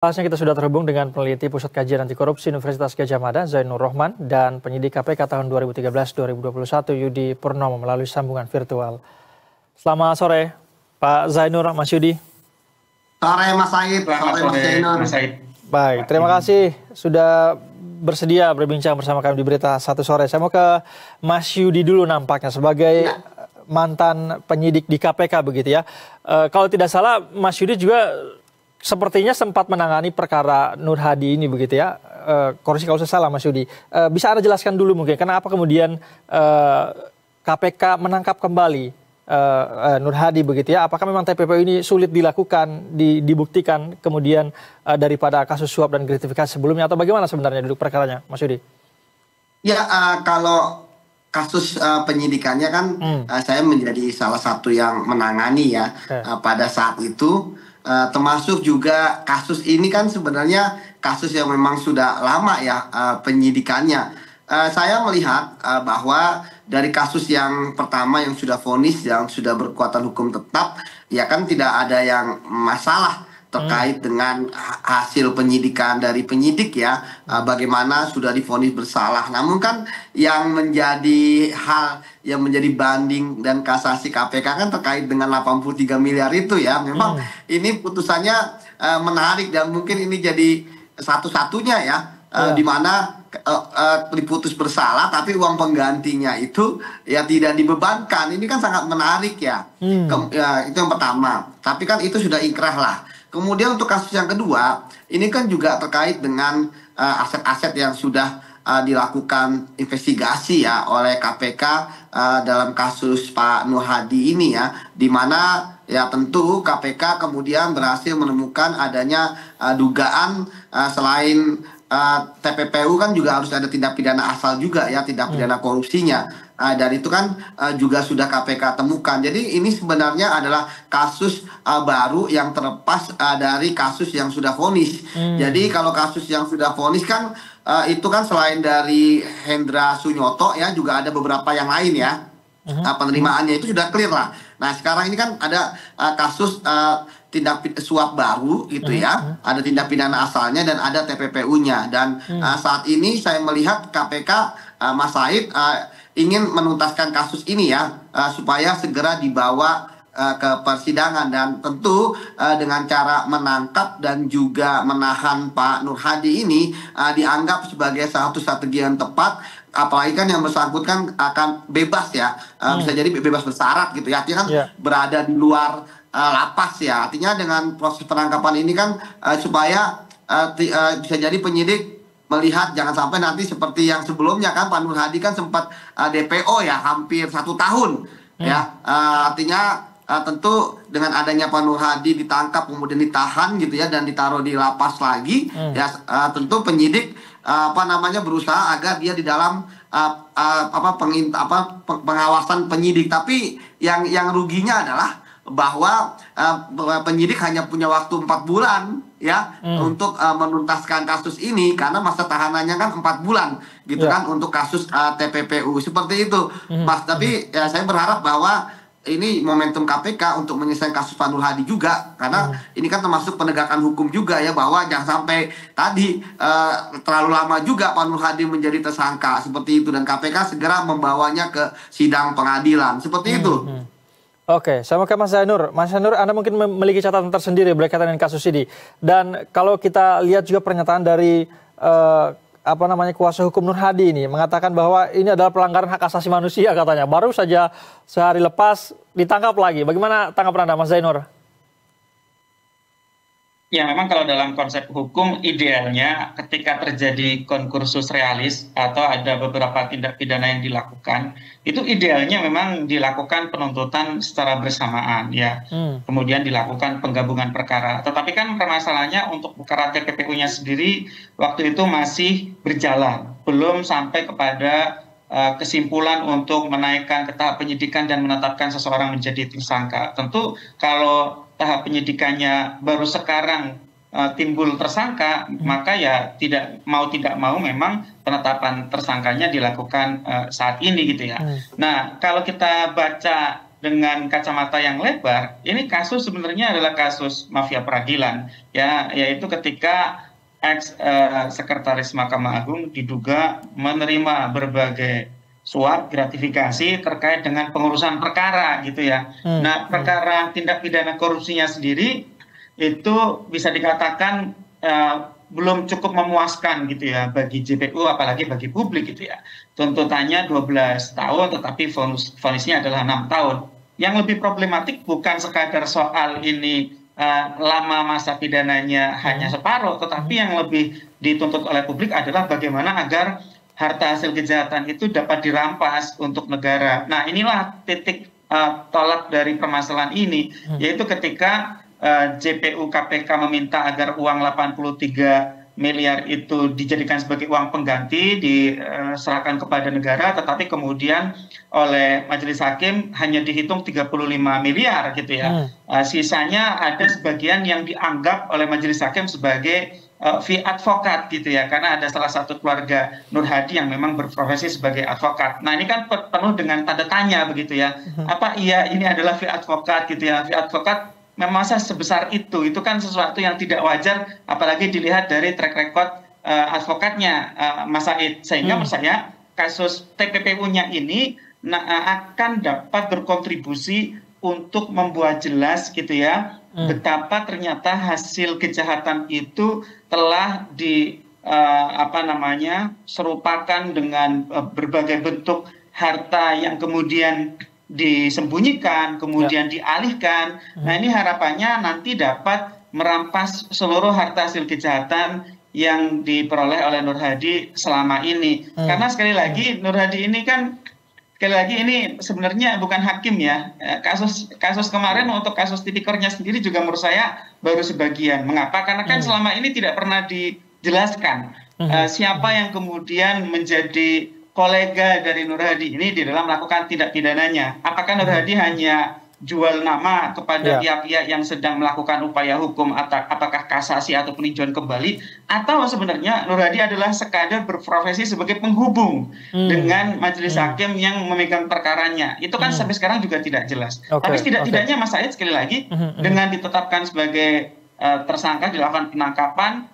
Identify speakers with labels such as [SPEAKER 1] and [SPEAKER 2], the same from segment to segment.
[SPEAKER 1] Kita sudah terhubung dengan peneliti Pusat Kajian Anti Korupsi Universitas Gadjah Mada, Zainur Rohman, dan penyidik KPK tahun 2013-2021, Yudi Purnomo, melalui sambungan virtual. Selamat sore, Pak Zainur, Mas Yudi.
[SPEAKER 2] Sore, Mas Said.
[SPEAKER 3] Sore, Mas Zainur.
[SPEAKER 1] Baik, terima kasih sudah bersedia berbincang bersama kami di Berita Satu Sore. Saya mau ke Mas Yudi dulu nampaknya sebagai mantan penyidik di KPK begitu ya. Kalau tidak salah, Mas Yudi juga sepertinya sempat menangani perkara Nur Hadi ini begitu ya. Koreksi kalau saya salah, Mas Yudi. Bisa Anda jelaskan dulu mungkin kenapa kemudian KPK menangkap kembali Nur Hadi begitu ya? Apakah memang TPPU ini sulit dilakukan, dibuktikan kemudian daripada kasus suap dan gratifikasi sebelumnya, atau bagaimana sebenarnya duduk perkaranya, Mas Yudi?
[SPEAKER 2] Ya, kalau kasus penyidikannya kan saya menjadi salah satu yang menangani ya pada saat itu. Termasuk juga kasus ini kan sebenarnya kasus yang memang sudah lama ya penyidikannya. Saya melihat bahwa dari kasus yang pertama yang sudah vonis, yang sudah berkekuatan hukum tetap, ya kan tidak ada yang masalah terkait dengan hasil penyidikan dari penyidik ya, bagaimana sudah divonis bersalah. Namun kan yang menjadi hal yang menjadi banding dan kasasi KPK kan terkait dengan 83 miliar itu ya. Memang ini putusannya menarik dan mungkin ini jadi satu-satunya ya, di mana diputus bersalah tapi uang penggantinya itu ya tidak dibebankan. Ini kan sangat menarik ya. Itu yang pertama. Tapi kan itu sudah inkrah lah. Kemudian untuk kasus yang kedua, ini kan juga terkait dengan aset-aset yang sudah dilakukan investigasi ya oleh KPK dalam kasus Pak Nur Hadi ini ya, di mana ya tentu KPK kemudian berhasil menemukan adanya dugaan selain TPPU kan juga harus ada tindak pidana asal juga ya, tindak pidana korupsinya. Dan itu kan juga sudah KPK temukan. Jadi ini sebenarnya adalah kasus baru yang terlepas dari kasus yang sudah vonis. Jadi kalau kasus yang sudah vonis kan itu kan selain dari Hendra Sunyoto ya, juga ada beberapa yang lain ya. Penerimaannya itu sudah clear lah. Nah sekarang ini kan ada kasus tindak suap baru gitu ya, ada tindak pidana asalnya dan ada TPPU-nya. Dan saat ini saya melihat KPK, Mas Said, ingin menuntaskan kasus ini ya, supaya segera dibawa ke persidangan, dan tentu dengan cara menangkap dan juga menahan Pak Nur Hadi ini dianggap sebagai satu strategi yang tepat, apalagi kan yang bersangkutan akan bebas ya, bisa jadi bebas bersyarat gitu ya, artinya kan berada di luar lapas ya. Artinya dengan proses penangkapan ini kan supaya bisa jadi penyidik melihat jangan sampai nanti seperti yang sebelumnya kan Pak Nur Hadi kan sempat DPO ya hampir 1 tahun ya. Artinya tentu dengan adanya Pak Nur Hadi ditangkap kemudian ditahan gitu ya dan ditaruh di lapas lagi ya, tentu penyidik berusaha agar dia di dalam pengawasan penyidik. Tapi yang ruginya adalah bahwa penyidik hanya punya waktu 4 bulan ya untuk menuntaskan kasus ini, karena masa tahanannya kan 4 bulan gitu kan untuk kasus TPPU seperti itu, Mas. Tapi ya, saya berharap bahwa ini momentum KPK untuk menyelesaikan kasus Pak Nur Hadi juga, karena ini kan termasuk penegakan hukum juga ya, bahwa jangan sampai tadi terlalu lama juga Pak Nur Hadi menjadi tersangka seperti itu, dan KPK segera membawanya ke sidang pengadilan seperti itu.
[SPEAKER 1] Oke, saya mau ke Mas Zainur. Mas Zainur, Anda mungkin memiliki catatan tersendiri berkaitan dengan kasus ini. Dan kalau kita lihat juga pernyataan dari kuasa hukum Nur Hadi ini mengatakan bahwa ini adalah pelanggaran hak asasi manusia katanya. Baru saja sehari lepas ditangkap lagi. Bagaimana tanggapan Anda, Mas Zainur?
[SPEAKER 3] Ya, memang kalau dalam konsep hukum idealnya ketika terjadi konkursus realis atau ada beberapa tindak pidana yang dilakukan, itu idealnya memang dilakukan penuntutan secara bersamaan ya. Kemudian dilakukan penggabungan perkara. Tetapi kan permasalahannya untuk perkara TPPU-nya sendiri waktu itu masih berjalan, belum sampai kepada kesimpulan untuk menaikkan ke tahap penyidikan dan menetapkan seseorang menjadi tersangka. Tentu kalau tahap penyidikannya baru sekarang timbul tersangka, maka ya tidak mau memang penetapan tersangkanya dilakukan saat ini gitu ya. Nah, kalau kita baca dengan kacamata yang lebar, ini kasus sebenarnya adalah kasus mafia peradilan, ya, yaitu ketika ex sekretaris Mahkamah Agung diduga menerima berbagai suap gratifikasi terkait dengan pengurusan perkara gitu ya. Nah, perkara tindak pidana korupsinya sendiri itu bisa dikatakan belum cukup memuaskan gitu ya bagi JPU, apalagi bagi publik gitu ya. Tuntutannya 12 tahun tetapi vonisnya adalah 6 tahun. Yang lebih problematik bukan sekadar soal ini lama masa pidananya hanya separuh, tetapi yang lebih dituntut oleh publik adalah bagaimana agar harta hasil kejahatan itu dapat dirampas untuk negara. Nah, inilah titik tolak dari permasalahan ini, yaitu ketika JPU KPK meminta agar uang 83 miliar itu dijadikan sebagai uang pengganti, diserahkan kepada negara, tetapi kemudian oleh majelis hakim hanya dihitung 35 miliar gitu ya. Sisanya ada sebagian yang dianggap oleh majelis hakim sebagai fee advokat gitu ya, karena ada salah satu keluarga Nur Hadi yang memang berprofesi sebagai advokat. Nah, ini kan penuh dengan tanda tanya begitu ya. Apa iya ini adalah fee advokat gitu ya? Fee advokat memang sebesar itu kan sesuatu yang tidak wajar, apalagi dilihat dari track record advokatnya Mas Said. Sehingga menurut saya kasus TPPU-nya ini akan dapat berkontribusi untuk membuat jelas gitu ya, betapa ternyata hasil kejahatan itu telah serupakan dengan berbagai bentuk harta yang kemudian disembunyikan, kemudian dialihkan. Nah, ini harapannya nanti dapat merampas seluruh harta hasil kejahatan yang diperoleh oleh Nur Hadi selama ini. Karena sekali lagi Nur Hadi ini kan ini sebenarnya bukan hakim ya. Kasus kemarin untuk kasus tipikornya sendiri juga menurut saya baru sebagian. Mengapa? Karena kan selama ini tidak pernah dijelaskan siapa yang kemudian menjadi kolega dari Nur Hadi ini di dalam melakukan tindak pidananya. Apakah Nur Hadi hanya jual nama kepada pihak-pihak yang sedang melakukan upaya hukum, apakah kasasi atau peninjauan kembali, atau sebenarnya Nur Hadi adalah sekadar berprofesi sebagai penghubung dengan majelis hakim yang memegang perkaranya. Itu kan sampai sekarang juga tidak jelas. Tapi tidak-tidaknya Mas Said sekali lagi dengan ditetapkan sebagai tersangka, dilakukan penangkapan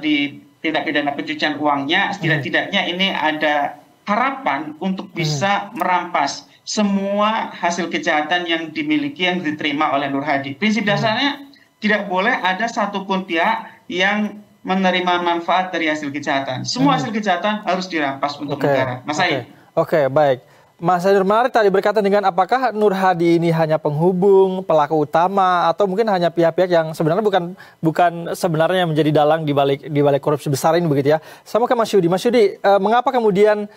[SPEAKER 3] di tindak pidana pencucian uangnya, setidak-tidaknya ini ada harapan untuk bisa merampas semua hasil kejahatan yang dimiliki, yang diterima oleh Nur Hadi. Prinsip dasarnya tidak boleh ada satupun pihak yang menerima manfaat dari hasil kejahatan. Semua hasil kejahatan harus dirampas untuk negara. Mas Said.
[SPEAKER 1] Oke, baik. Mas Haidar menarik tadi berkaitan dengan apakah Nur Hadi ini hanya penghubung, pelaku utama, atau mungkin hanya pihak-pihak yang sebenarnya bukan sebenarnya menjadi dalang di balik korupsi besar ini begitu ya. Sama ke Mas Yudi. Mas Yudi, mengapa kemudian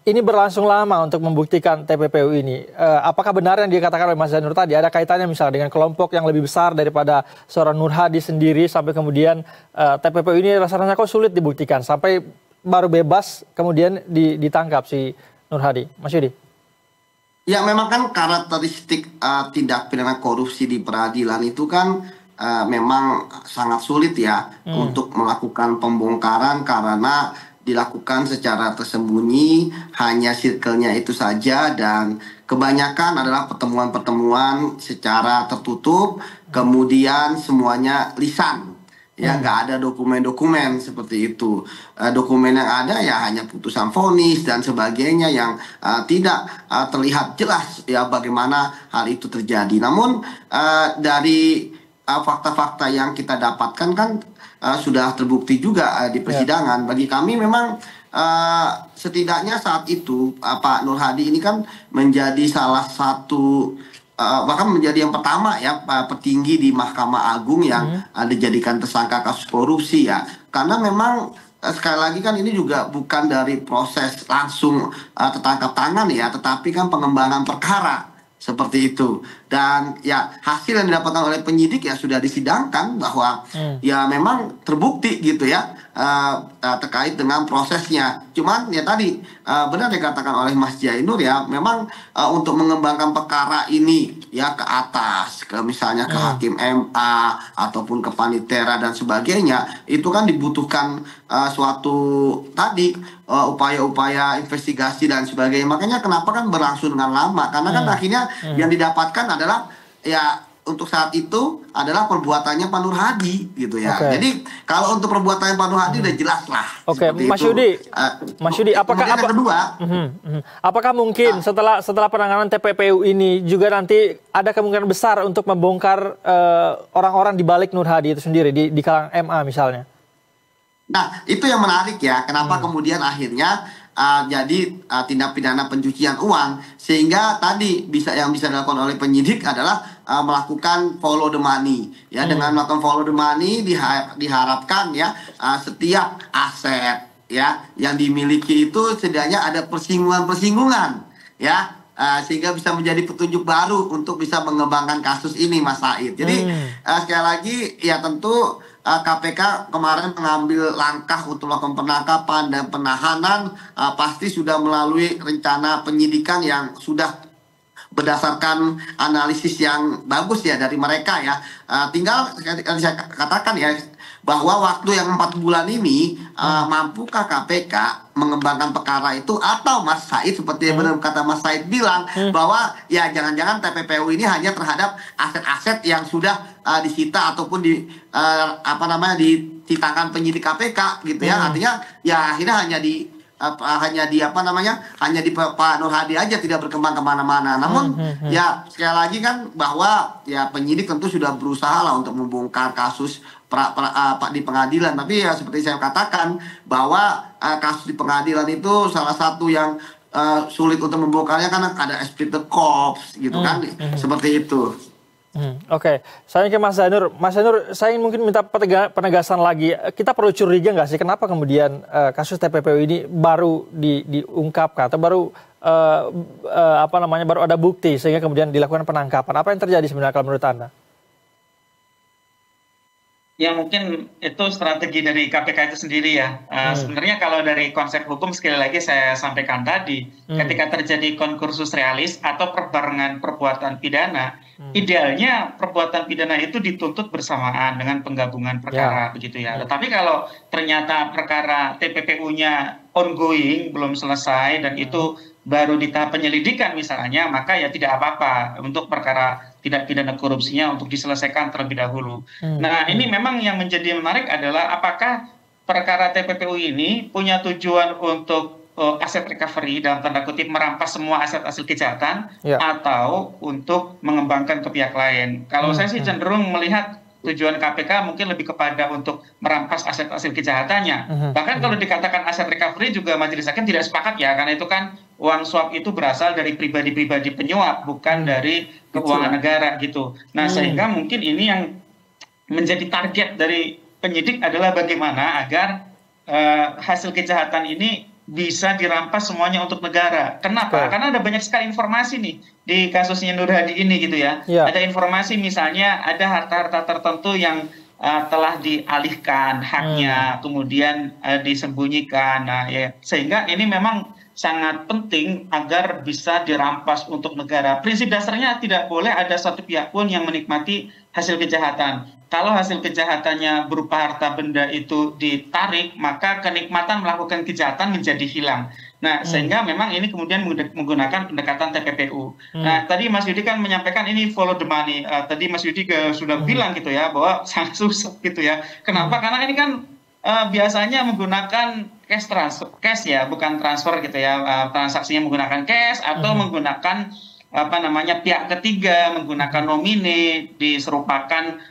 [SPEAKER 1] ini berlangsung lama untuk membuktikan TPPU ini? Apakah benar yang dikatakan oleh Mas Zainur tadi ada kaitannya misalnya dengan kelompok yang lebih besar daripada seorang Nur Hadi sendiri, sampai kemudian TPPU ini rasanya kok sulit dibuktikan sampai baru bebas kemudian ditangkap si Nur Hadi? Mas Yudi.
[SPEAKER 2] Ya, memang kan karakteristik tindak pidana korupsi di peradilan itu kan memang sangat sulit ya untuk melakukan pembongkaran karena dilakukan secara tersembunyi, hanya circle-nya itu saja, dan kebanyakan adalah pertemuan-pertemuan secara tertutup, kemudian semuanya lisan. Ya, nggak ada dokumen-dokumen seperti itu. Dokumen yang ada ya hanya putusan vonis dan sebagainya yang tidak terlihat jelas ya bagaimana hal itu terjadi. Namun dari fakta-fakta yang kita dapatkan kan sudah terbukti juga di persidangan. Bagi kami memang setidaknya saat itu Pak Nur Hadi ini kan menjadi salah satu bahkan menjadi yang pertama ya petinggi di Mahkamah Agung yang dijadikan tersangka kasus korupsi ya. Karena memang sekali lagi kan ini juga bukan dari proses langsung tertangkap tangan ya, tetapi kan pengembangan perkara seperti itu. dan ya hasil yang didapatkan oleh penyidik ya sudah disidangkan bahwa ya memang terbukti gitu ya terkait dengan prosesnya. Cuman ya tadi benar dikatakan oleh Mas Jainur ya, memang untuk mengembangkan perkara ini ya ke atas, ke misalnya ke hakim MA ataupun ke panitera dan sebagainya, itu kan dibutuhkan suatu tadi upaya-upaya investigasi dan sebagainya. Makanya kenapa kan berlangsung dengan lama, karena kan akhirnya yang didapatkan adalah ya untuk saat itu adalah perbuatannya Pak Nur Hadi gitu ya. Jadi kalau untuk perbuatannya Pak Nur Hadi udah jelas lah.
[SPEAKER 1] Mas Yudi, apakah
[SPEAKER 2] yang kedua,
[SPEAKER 1] apakah mungkin setelah penanganan TPPU ini juga nanti ada kemungkinan besar untuk membongkar orang-orang di balik Nur Hadi itu sendiri di kalangan MA misalnya?
[SPEAKER 2] Nah, itu yang menarik ya. Kenapa kemudian akhirnya jadi tindak pidana pencucian uang, sehingga tadi yang bisa dilakukan oleh penyidik adalah melakukan follow the money ya. Dengan melakukan follow the money diharapkan ya setiap aset ya yang dimiliki itu setidaknya ada persinggungan ya, sehingga bisa menjadi petunjuk baru untuk bisa mengembangkan kasus ini, Mas Said. Jadi sekali lagi ya tentu KPK kemarin mengambil langkah untuk melakukan penangkapan dan penahanan, pasti sudah melalui rencana penyidikan yang sudah berdasarkan analisis yang bagus ya dari mereka ya. Tinggal saya katakan ya, bahwa waktu yang 4 bulan ini mampukah KPK mengembangkan perkara itu, atau Mas Said seperti yang benar kata Mas Said bilang bahwa ya jangan-jangan TPPU ini hanya terhadap aset-aset yang sudah disita ataupun disitakan penyidik KPK gitu ya. Artinya ya akhirnya hanya di Pak Nur Hadi aja, tidak berkembang kemana-mana. Namun ya sekali lagi kan bahwa ya penyidik tentu sudah berusaha lah untuk membongkar kasus di pengadilan. Tapi ya seperti saya katakan bahwa kasus di pengadilan itu salah satu yang sulit untuk membongkarnya karena ada esprit de corps gitu kan, seperti itu.
[SPEAKER 1] Oke. Saya ke Mas Zainur. Mas Zainur, saya mungkin minta penegasan lagi. Kita perlu curiga nggak sih kenapa kemudian kasus TPPU ini baru diungkapkan atau baru baru ada bukti sehingga kemudian dilakukan penangkapan? Apa yang terjadi sebenarnya kalau menurut Anda?
[SPEAKER 3] Ya mungkin itu strategi dari KPK itu sendiri ya. Sebenarnya kalau dari konsep hukum, sekali lagi saya sampaikan tadi, ketika terjadi konkursus realis atau perbarengan perbuatan pidana, idealnya perbuatan pidana itu dituntut bersamaan dengan penggabungan perkara, begitu ya. Tetapi kalau ternyata perkara TPPU-nya ongoing, belum selesai, dan itu baru di tahap penyelidikan misalnya, maka ya tidak apa-apa untuk perkara tindak pidana korupsinya untuk diselesaikan terlebih dahulu. Nah, ini memang yang menjadi menarik adalah apakah perkara TPPU ini punya tujuan untuk aset recovery, dalam tanda kutip merampas semua aset hasil kejahatan, atau untuk mengembangkan ke pihak lain. Kalau saya sih cenderung melihat tujuan KPK mungkin lebih kepada untuk merampas aset hasil kejahatannya. Bahkan kalau dikatakan aset recovery juga majelis hakim tidak sepakat ya, karena itu kan uang suap itu berasal dari pribadi-pribadi penyuap, bukan dari keuangan negara gitu. Nah, sehingga mungkin ini yang menjadi target dari penyidik adalah bagaimana agar hasil kejahatan ini bisa dirampas semuanya untuk negara. Kenapa? Karena ada banyak sekali informasi nih di kasusnya Nur Hadi ini gitu ya. Ada informasi misalnya ada harta-harta tertentu yang telah dialihkan haknya, kemudian disembunyikan. Nah, ya, sehingga ini memang sangat penting agar bisa dirampas untuk negara. Prinsip dasarnya tidak boleh ada satu pihak pun yang menikmati hasil kejahatan. Kalau hasil kejahatannya berupa harta benda itu ditarik, maka kenikmatan melakukan kejahatan menjadi hilang. Nah, sehingga memang ini kemudian menggunakan pendekatan TPPU. Nah, tadi Mas Yudi kan menyampaikan ini follow the money. Tadi Mas Yudi sudah bilang gitu ya, bahwa sangat susah gitu ya. Kenapa? Karena ini kan biasanya menggunakan cash ya, bukan transfer gitu ya. Transaksinya menggunakan cash atau menggunakan pihak ketiga, menggunakan nomine, diserupakan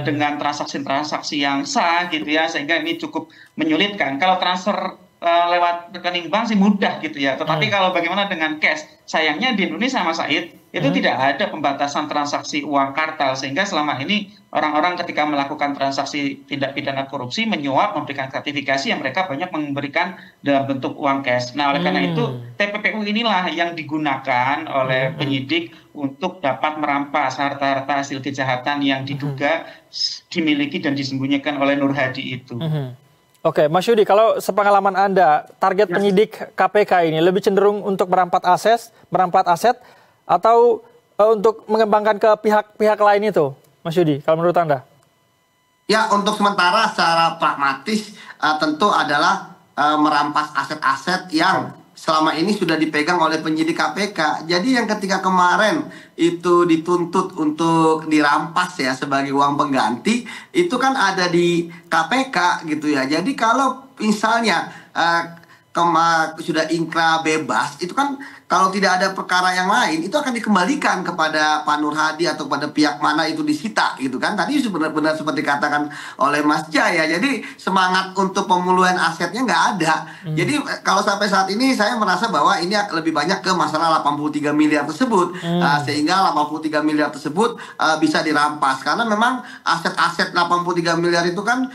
[SPEAKER 3] dengan transaksi-transaksi yang sah gitu ya, sehingga ini cukup menyulitkan. Kalau transfer lewat rekening bank sih mudah gitu ya. Tetapi kalau bagaimana dengan cash? Sayangnya di Indonesia, Mas Said, itu tidak ada pembatasan transaksi uang kartal, sehingga selama ini orang-orang ketika melakukan transaksi tindak pidana korupsi, menyuap, memberikan gratifikasi, yang mereka banyak memberikan dalam bentuk uang cash. Nah, oleh karena itu TPPU inilah yang digunakan oleh penyidik untuk dapat merampas harta-harta hasil kejahatan yang diduga dimiliki dan disembunyikan oleh Nur Hadi itu.
[SPEAKER 1] Oke, Mas Yudi, kalau sepengalaman Anda, target penyidik KPK ini lebih cenderung untuk merampas aset atau untuk mengembangkan ke pihak-pihak lain itu, Mas Yudi, kalau menurut Anda?
[SPEAKER 2] Ya, untuk sementara secara pragmatis tentu adalah merampas aset-aset yang selama ini sudah dipegang oleh penyidik KPK. Jadi yang ketika kemarin itu dituntut untuk dirampas ya sebagai uang pengganti, itu kan ada di KPK gitu ya. Jadi kalau misalnya sudah ingkrah bebas, itu kan kalau tidak ada perkara yang lain, itu akan dikembalikan kepada Pak Nur Hadi atau pada pihak mana itu disita gitu kan. Tadi benar-benar seperti katakan oleh Mas Jaya, jadi semangat untuk pemulihan asetnya nggak ada. Jadi kalau sampai saat ini saya merasa bahwa ini lebih banyak ke masalah 83 miliar tersebut, sehingga 83 miliar tersebut bisa dirampas. Karena memang aset-aset 83 miliar itu kan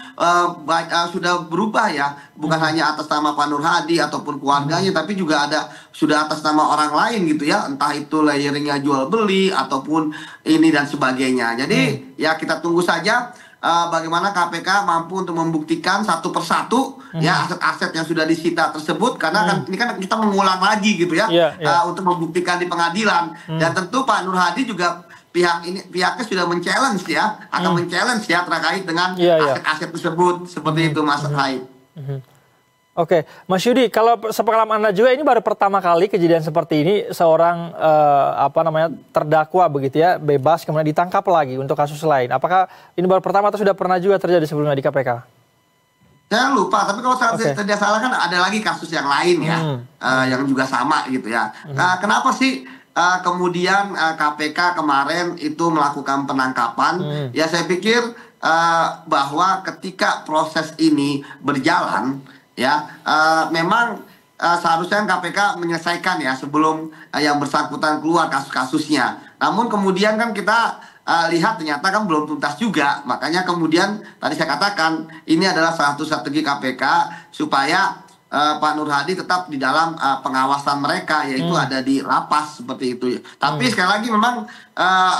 [SPEAKER 2] sudah berubah ya, bukan hanya atas nama Pak Nur Hadi ataupun keluarganya, tapi juga sudah atas nama orang lain gitu ya, entah itu layeringnya jual beli ataupun ini dan sebagainya. Jadi ya kita tunggu saja bagaimana KPK mampu untuk membuktikan satu persatu ya aset-aset yang sudah disita tersebut, karena kan ini kan kita mengulang lagi gitu ya, untuk membuktikan di pengadilan. Dan tentu Pak Nur Hadi juga pihaknya sudah men-challenge ya, akan men-challenge ya terkait dengan aset-aset tersebut, seperti itu Mas Haid.
[SPEAKER 1] Oke, Mas Yudi, kalau sepengalaman Anda juga ini baru pertama kali kejadian seperti ini, seorang terdakwa begitu ya, bebas kemudian ditangkap lagi untuk kasus lain. Apakah ini baru pertama atau sudah pernah juga terjadi sebelumnya di KPK?
[SPEAKER 2] Saya lupa, tapi kalau saya tidak salah kan ada lagi kasus yang lain ya, yang juga sama gitu ya. Kenapa sih kemudian KPK kemarin itu melakukan penangkapan? Ya saya pikir bahwa ketika proses ini berjalan, ya, memang seharusnya KPK menyelesaikan ya sebelum yang bersangkutan keluar kasus-kasusnya. Namun kemudian kan kita lihat ternyata kan belum tuntas juga. Makanya kemudian tadi saya katakan ini adalah satu strategi KPK supaya Pak Nur Hadi tetap di dalam pengawasan mereka, yaitu ada di lapas seperti itu. Tapi sekali lagi memang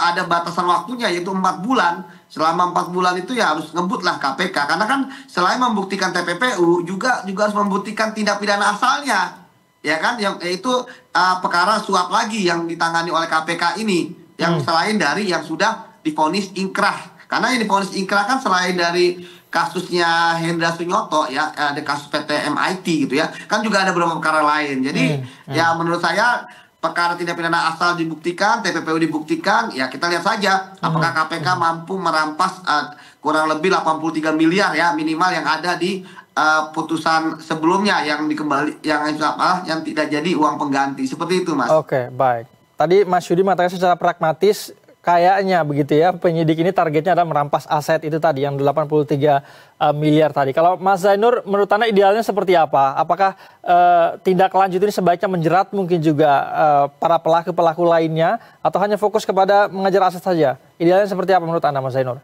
[SPEAKER 2] ada batasan waktunya, yaitu 4 bulan. Selama 4 bulan itu ya harus ngebutlah KPK, karena kan selain membuktikan TPPU juga harus membuktikan tindak pidana asalnya, ya kan, yaitu perkara suap lagi yang ditangani oleh KPK ini, yang selain dari yang sudah divonis ingkrah. Karena yang divonis ingkrah kan selain dari kasusnya Hendra Sunyoto ya, ada kasus PT MIT gitu ya, kan juga ada beberapa perkara lain. Jadi ya menurut saya perkara tindak pidana asal dibuktikan, TPPU dibuktikan, ya kita lihat saja apakah KPK mampu merampas kurang lebih 83 miliar ya minimal yang ada di putusan sebelumnya yang yang tidak jadi uang pengganti. Seperti itu, Mas.
[SPEAKER 1] Oke, baik. Tadi Mas Yudi mengatakan secara pragmatis kayaknya begitu ya, penyidik ini targetnya adalah merampas aset itu tadi yang 83 miliar tadi. Kalau Mas Zainur, menurut Anda idealnya seperti apa? Apakah tindak lanjut ini sebaiknya menjerat mungkin juga para pelaku-pelaku lainnya, atau hanya fokus kepada mengejar aset saja? Idealnya seperti apa menurut Anda, Mas Zainur?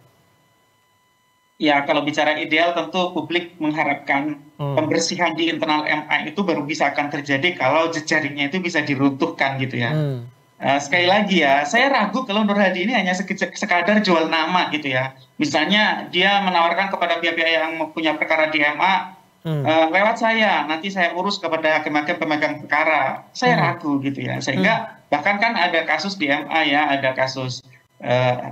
[SPEAKER 3] Ya, kalau bicara ideal tentu publik mengharapkan pembersihan di internal MA itu baru bisa akan terjadi kalau jejaringnya itu bisa diruntuhkan gitu ya. Sekali lagi ya, saya ragu kalau Nur Hadi ini hanya sekadar jual nama gitu ya. Misalnya dia menawarkan kepada pihak-pihak yang punya perkara di MA, lewat saya, nanti saya urus kepada hakim-hakim pemegang perkara. Saya ragu gitu ya. Sehingga bahkan kan ada kasus di MA ya, ada kasus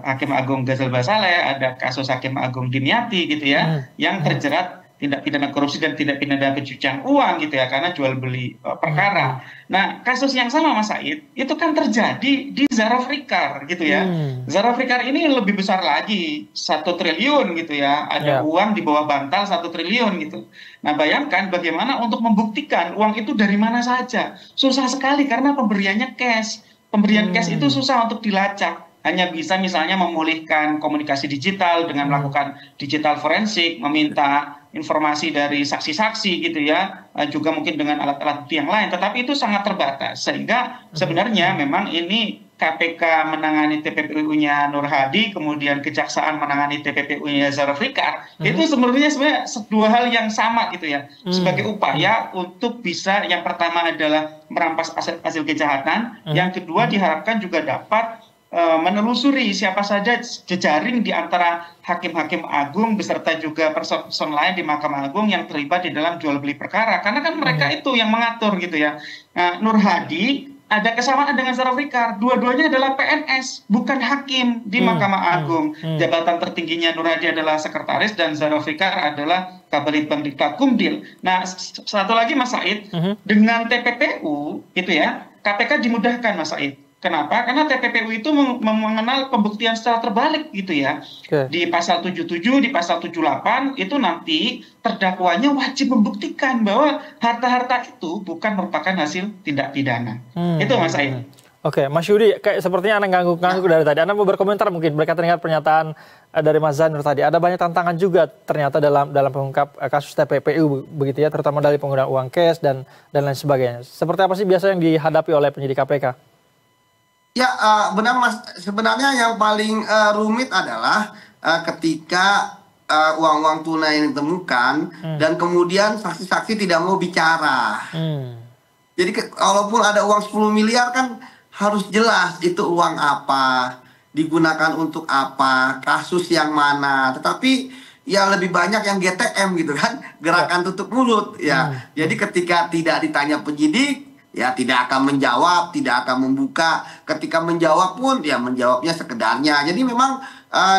[SPEAKER 3] Hakim Agung Ghazal Basaleh, ada kasus Hakim Agung Dimyati gitu ya, yang terjerat tindak pidana korupsi dan tindak pidana pencucian uang gitu ya, karena jual beli perkara. Nah, kasus yang sama Mas Said itu kan terjadi di Zara Frikar gitu ya. Zara Frikar ini lebih besar lagi, 1 triliun gitu ya, ada uang di bawah bantal 1 triliun gitu. Nah, bayangkan bagaimana untuk membuktikan uang itu dari mana saja. Susah sekali karena pemberiannya cash. Pemberian cash itu susah untuk dilacak. Hanya bisa misalnya memulihkan komunikasi digital dengan melakukan digital forensik, meminta informasi dari saksi-saksi gitu ya, juga mungkin dengan alat-alat bukti yang lain, tetapi itu sangat terbatas. Sehingga sebenarnya memang ini KPK menangani TPPU-nya Nur Hadi, kemudian Kejaksaan menangani TPPU-nya Zulfikar, itu sebenarnya dua hal yang sama gitu ya, sebagai upaya untuk bisa, yang pertama adalah merampas hasil kejahatan, yang kedua diharapkan juga dapat menelusuri siapa saja jejaring di antara hakim-hakim agung beserta juga person lain di Mahkamah Agung yang terlibat di dalam jual beli perkara, karena kan mereka itu yang mengatur gitu ya. Nur Hadi ada kesamaan dengan Zulfikar, dua-duanya adalah PNS, bukan hakim di Mahkamah Agung. Jabatan tertingginya Nur Hadi adalah sekretaris dan Zulfikar adalah Kabalitbang Diktakumdil. Nah, satu lagi Mas Said, dengan TPPU gitu ya, KPK dimudahkan Mas Said. Kenapa? Karena TPPU itu mengenal pembuktian secara terbalik gitu ya. Di pasal 77, di pasal 78 itu nanti terdakwanya wajib membuktikan bahwa harta-harta itu bukan merupakan hasil tindak pidana. Itu Mas Said.
[SPEAKER 1] Oke, Mas Yudi, kayak sepertinya Anda ngangguk-ngangguk dari tadi. Anda mau berkomentar mungkin berkaitan dengan pernyataan dari Mas Zainur tadi. Ada banyak tantangan juga ternyata dalam pengungkap kasus TPPU begitu ya, terutama dari penggunaan uang cash dan lain sebagainya. Seperti apa sih biasa yang dihadapi oleh penyidik KPK?
[SPEAKER 2] Ya, benar Mas. Sebenarnya yang paling rumit adalah ketika uang-uang tunai yang ditemukan dan kemudian saksi-saksi tidak mau bicara. Jadi walaupun ada uang 10 miliar kan harus jelas itu uang apa, digunakan untuk apa, kasus yang mana. Tetapi ya lebih banyak yang GTM gitu kan, gerakan tutup mulut ya. Jadi ketika tidak ditanya penyidik, ya tidak akan menjawab, tidak akan membuka. Ketika menjawab pun ya menjawabnya sekedarnya. Jadi memang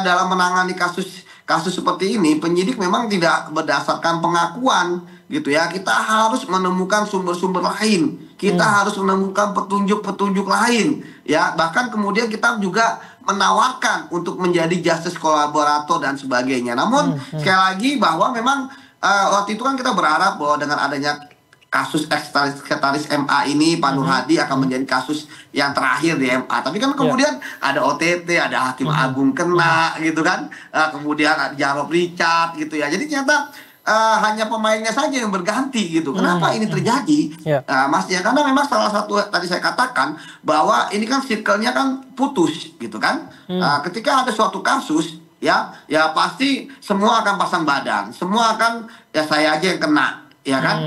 [SPEAKER 2] dalam menangani kasus seperti ini penyidik memang tidak berdasarkan pengakuan gitu ya. Kita harus menemukan sumber-sumber lain. Kita harus menemukan petunjuk-petunjuk lain ya. Bahkan kemudian kita juga menawarkan untuk menjadi justice kolaborator dan sebagainya. Namun sekali lagi bahwa memang waktu itu kan kita berharap bahwa dengan adanya kasus sekretaris MA ini Pak Nur Hadi akan menjadi kasus yang terakhir di MA. Tapi kan kemudian ada OTT, ada Hakim Agung kena gitu kan. Kemudian ada Jarod Richard gitu ya. Jadi ternyata hanya pemainnya saja yang berganti gitu. Kenapa ini terjadi? Mas ya, karena memang salah satu tadi saya katakan bahwa ini kan circle-nya kan putus gitu kan. Ketika ada suatu kasus ya pasti semua akan pasang badan. Semua akan ya saya aja yang kena. Ya kan,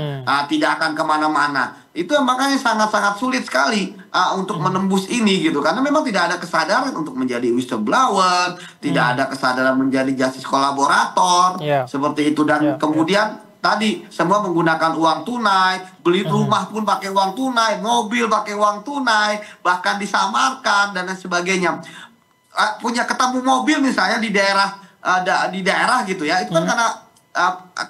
[SPEAKER 2] tidak akan kemana-mana. Itu makanya sangat-sangat sulit sekali untuk menembus ini gitu, karena memang tidak ada kesadaran untuk menjadi whistleblower, tidak ada kesadaran menjadi justice kolaborator seperti itu. Dan kemudian tadi semua menggunakan uang tunai, beli rumah pun pakai uang tunai, mobil pakai uang tunai, bahkan disamarkan dan lain sebagainya. Punya ketemu mobil misalnya di daerah gitu ya, itu kan karena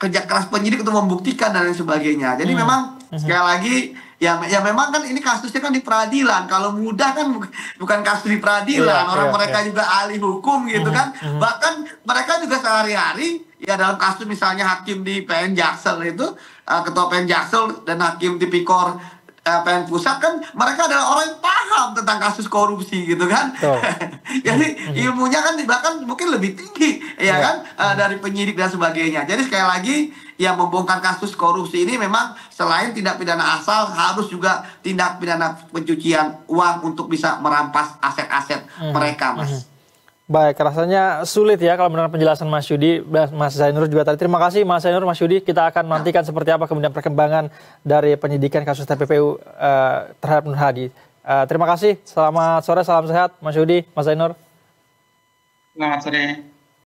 [SPEAKER 2] kerja keras penyidik untuk membuktikan dan lain sebagainya. Jadi memang sekali lagi ya memang kan ini kasusnya kan di peradilan. Kalau mudah kan bukan kasus di peradilan. Mereka juga ahli hukum gitu kan. Bahkan mereka juga sehari-hari ya dalam kasus misalnya hakim di PN Jaksel itu, ketua PN Jaksel dan hakim tipikor PN Pusat kan mereka adalah orang yang paham tentang kasus korupsi gitu kan. Jadi ilmunya kan bahkan mungkin lebih tinggi ya kan dari penyidik dan sebagainya. Jadi sekali lagi yang membongkar kasus korupsi ini memang selain tindak pidana asal harus juga tindak pidana pencucian uang untuk bisa merampas aset-aset mereka, Mas.
[SPEAKER 1] Baik, rasanya sulit ya kalau mendengar penjelasan Mas Yudi, Mas Zainur juga tadi. Terima kasih Mas Zainur, Mas Yudi. Kita akan nantikan seperti apa kemudian perkembangan dari penyidikan kasus TPPU terhadap Nur Hadi. Terima kasih, selamat sore, salam sehat Mas Yudi, Mas Zainur.
[SPEAKER 3] Selamat sore.